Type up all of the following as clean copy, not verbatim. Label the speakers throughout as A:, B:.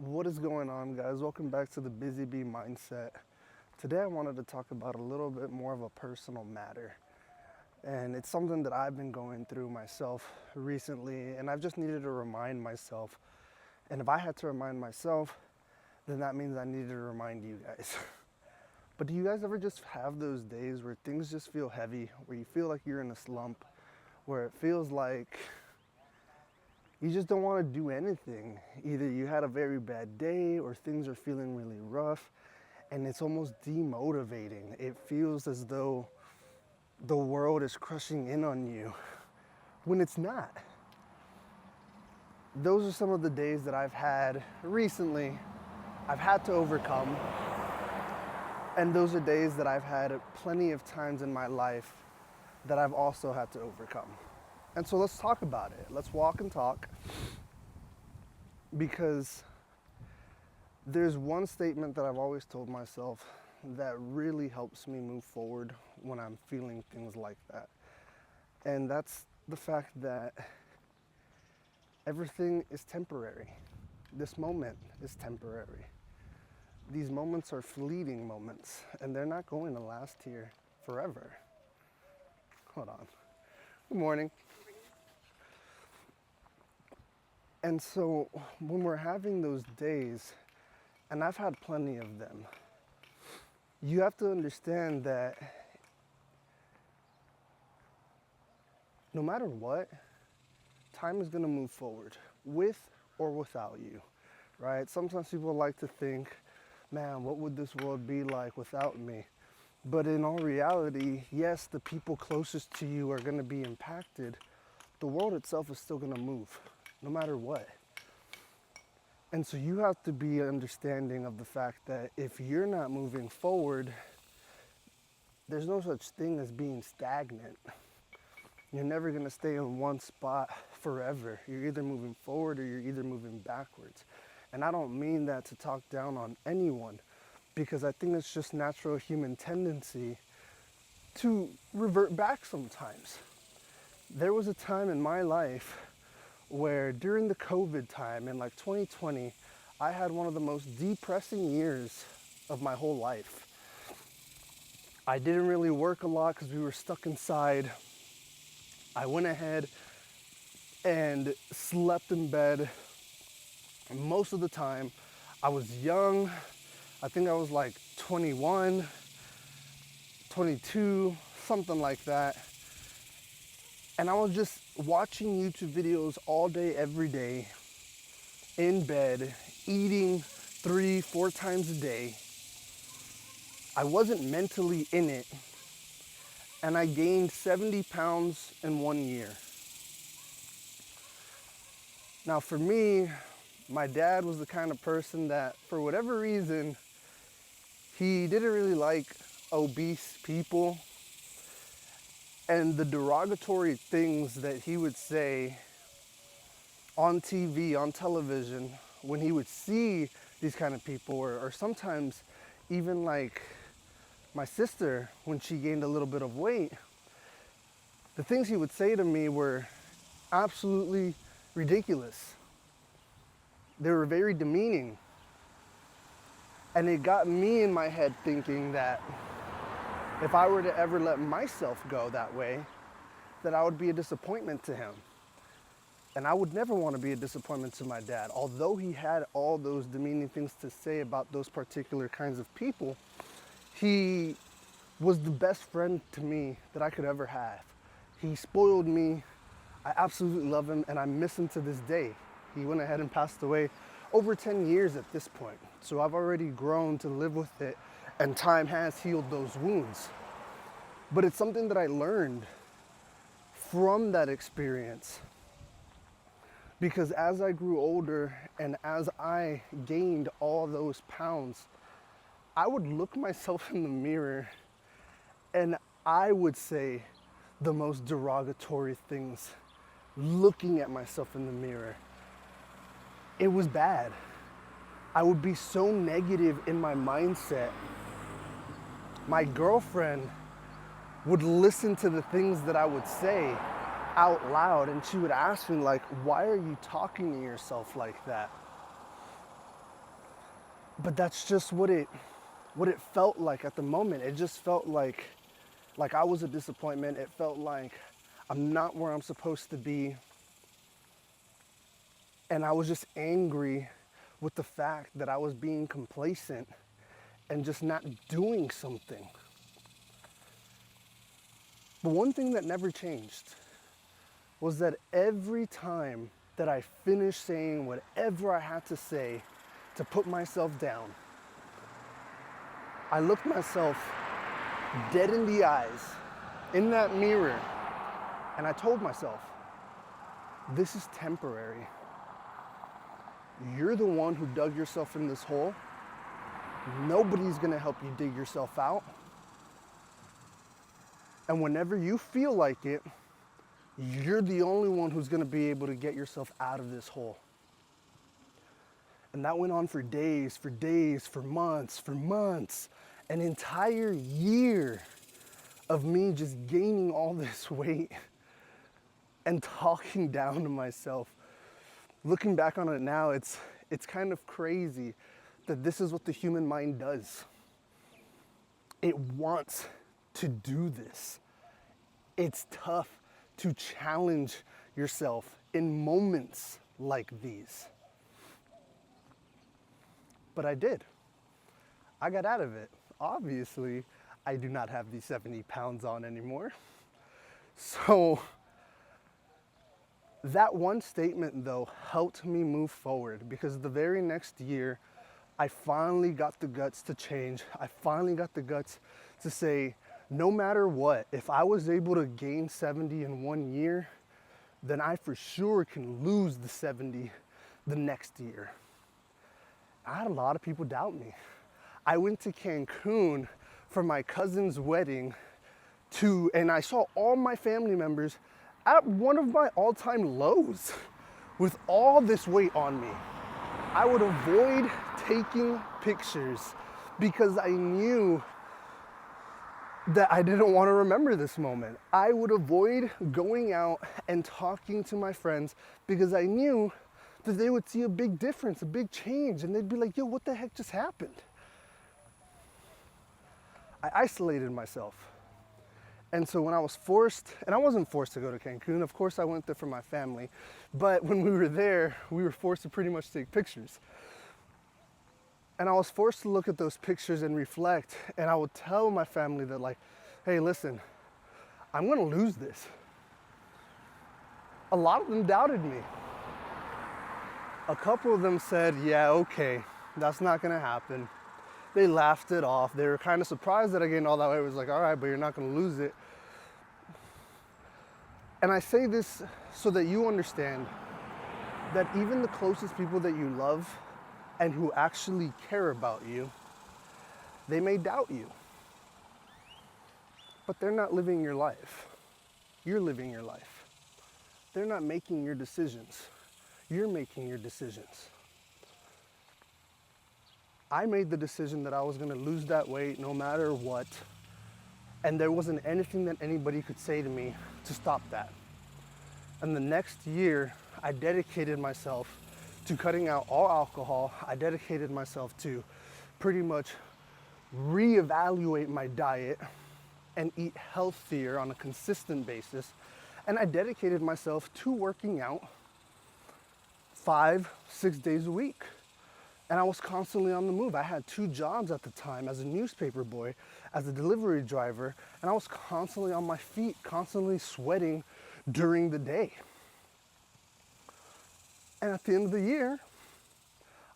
A: What is going on, guys? Welcome back to the Busy Bee Mindset. Today I wanted to talk about a little bit more of a personal matter. And it's something that I've been going through myself recently, and I've just needed to remind myself. And if I had to remind myself, then that means I needed to remind you guys. But do you guys ever just have those days where things just feel heavy, where you feel like you're in a slump, where it feels like you just don't want to do anything? Either you had a very bad day or things are feeling really rough and it's almost demotivating. It feels as though the world is crushing in on you when it's not. Those are some of the days that I've had recently, I've had to overcome. And those are days that I've had plenty of times in my life that I've also had to overcome. And so let's talk about it. Let's walk and talk, because there's one statement that I've always told myself that really helps me move forward when I'm feeling things like that. And that's the fact that everything is temporary. This moment is temporary. These moments are fleeting moments, and they're not going to last here forever. Hold on. Good morning. And so when we're having those days, and I've had plenty of them, you have to understand that no matter what, time is going to move forward with or without you, right? Sometimes people like to think, man, what would this world be like without me? But in all reality, yes, the people closest to you are going to be impacted. The world itself is still going to move, no matter what. And so you have to be understanding of the fact that if you're not moving forward, there's no such thing as being stagnant. You're never going to stay in one spot forever. You're either moving forward or you're either moving backwards. And I don't mean that to talk down on anyone, because I think it's just natural human tendency to revert back sometimes. There was a time in my life where during the COVID time in like 2020, I had one of the most depressing years of my whole life. I didn't really work a lot because we were stuck inside. I went ahead and slept in bed most of the time. I was young. I think I was like 21, 22, something like that. And I was just watching YouTube videos all day, every day, in bed, eating 3-4 times a day. I wasn't mentally in it, and I gained 70 pounds in 1 year. Now for me, my dad was the kind of person that, for whatever reason, he didn't really like obese people. And the derogatory things that he would say on TV, on television, when he would see these kind of people, or sometimes even like my sister, when she gained a little bit of weight, the things he would say to me were absolutely ridiculous. They were very demeaning. And it got me in my head thinking that if I were to ever let myself go that way, that I would be a disappointment to him. And I would never want to be a disappointment to my dad. Although he had all those demeaning things to say about those particular kinds of people, he was the best friend to me that I could ever have. He spoiled me. I absolutely love him, and I miss him to this day. He went ahead and passed away over 10 years at this point. So I've already grown to live with it, and time has healed those wounds. But it's something that I learned from that experience, because as I grew older and as I gained all those pounds, I would look myself in the mirror and I would say the most derogatory things looking at myself in the mirror. It was bad. I would be so negative in my mindset. My girlfriend would listen to the things that I would say out loud, and she would ask me, like, why are you talking to yourself like that? But that's just what it felt like at the moment. It just felt like I was a disappointment. It felt like I'm not where I'm supposed to be. And I was just angry with the fact that I was being complacent and just not doing something. But one thing that never changed was that every time that I finished saying whatever I had to say to put myself down, I looked myself dead in the eyes in that mirror and I told myself, this is temporary. You're the one who dug yourself in this hole. Nobody's gonna help you dig yourself out. And whenever you feel like it, you're the only one who's gonna be able to get yourself out of this hole. And that went on for days, for months, an entire year of me just gaining all this weight and talking down to myself. Looking back on it now, it's kind of crazy that this is what the human mind does. It wants to do this. It's tough to challenge yourself in moments like these. But I did. I got out of it. Obviously, I do not have these 70 pounds on anymore. So that one statement, though, helped me move forward because the very next year, I finally got the guts to change. I finally got the guts to say, no matter what, if I was able to gain 70 in 1 year, then I for sure can lose the 70 the next year. I had a lot of people doubt me. I went to Cancun for my cousin's wedding and I saw all my family members at one of my all-time lows with all this weight on me. I would avoid taking pictures because I knew that I didn't want to remember this moment. I would avoid going out and talking to my friends because I knew that they would see a big difference, a big change, and they'd be like, yo, what the heck just happened? I isolated myself. And so when I was forced, and I wasn't forced to go to Cancun, of course I went there for my family, but when we were there, we were forced to pretty much take pictures. And I was forced to look at those pictures and reflect, and I would tell my family that like, hey, listen, I'm gonna lose this. A lot of them doubted me. A couple of them said, yeah, okay, that's not gonna happen. They laughed it off. They were kind of surprised that I gained all that weight. It was like, all right, but you're not gonna lose it. And I say this so that you understand that even the closest people that you love and who actually care about you, they may doubt you. But they're not living your life. You're living your life. They're not making your decisions. You're making your decisions. I made the decision that I was gonna lose that weight no matter what, and there wasn't anything that anybody could say to me to stop that. And the next year, I dedicated myself to cutting out all alcohol. I dedicated myself to pretty much reevaluate my diet and eat healthier on a consistent basis. And I dedicated myself to working out 5-6 days a week. And I was constantly on the move. I had 2 jobs at the time as a newspaper boy, as a delivery driver, and I was constantly on my feet, constantly sweating during the day. And at the end of the year,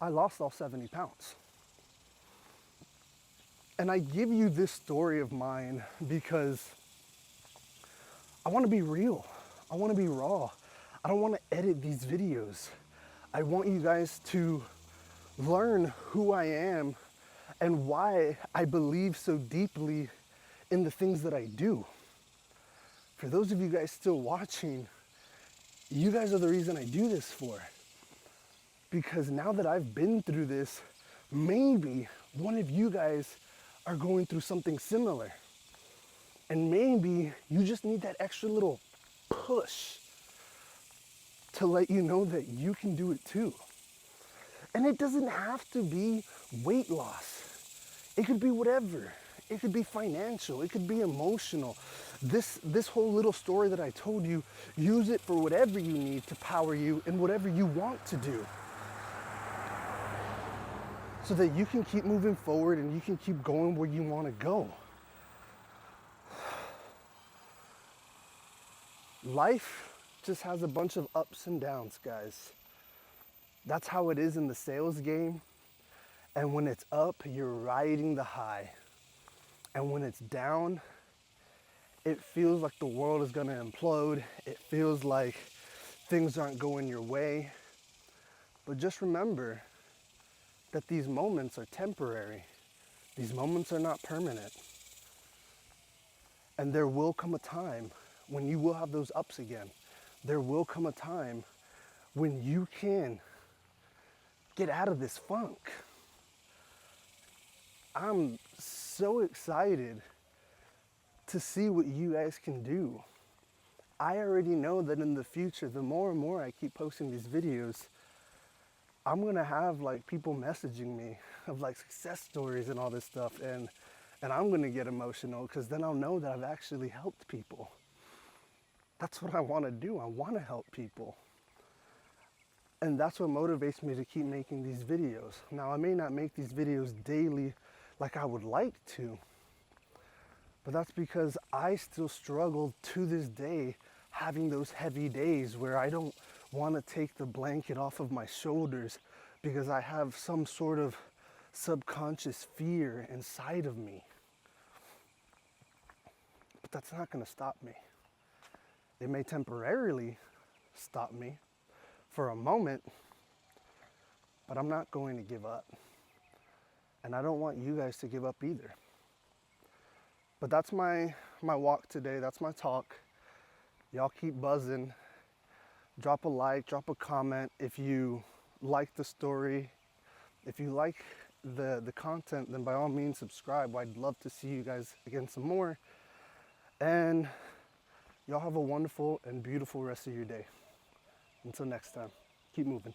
A: I lost all 70 pounds. And I give you this story of mine because I want to be real. I want to be raw. I don't want to edit these videos. I want you guys to learn who I am and why I believe so deeply in the things that I do. For those of you guys still watching, you guys are the reason I do this for. Because now that I've been through this, maybe one of you guys are going through something similar. And maybe you just need that extra little push to let you know that you can do it too. And it doesn't have to be weight loss. It could be whatever. It could be financial. It could be emotional. This whole little story that I told you, use it for whatever you need to power you in whatever you want to do. So that you can keep moving forward and you can keep going where you want to go. Life just has a bunch of ups and downs, guys. That's how it is in the sales game. And when it's up, you're riding the high. And when it's down, it feels like the world is gonna implode. It feels like things aren't going your way. But just remember that these moments are temporary. These moments are not permanent. And there will come a time when you will have those ups again. There will come a time when you can get out of this funk. I'm so excited to see what you guys can do. I already know that in the future, the more and more I keep posting these videos, I'm gonna have like people messaging me of like success stories and all this stuff, and I'm gonna get emotional because then I'll know that I've actually helped people. That's what I wanna do. I wanna help people. And that's what motivates me to keep making these videos. Now, I may not make these videos daily like I would like to, but that's because I still struggle to this day having those heavy days where I don't want to take the blanket off of my shoulders because I have some sort of subconscious fear inside of me. But that's not going to stop me. It may temporarily stop me for a moment, but I'm not going to give up. And I don't want you guys to give up either. But that's my walk today. That's my talk. Y'all keep buzzing. Drop a like, drop a comment if you like the story. If you like the content, then by all means subscribe. I'd love to see you guys again some more. And y'all have a wonderful and beautiful rest of your day. Until next time, keep moving.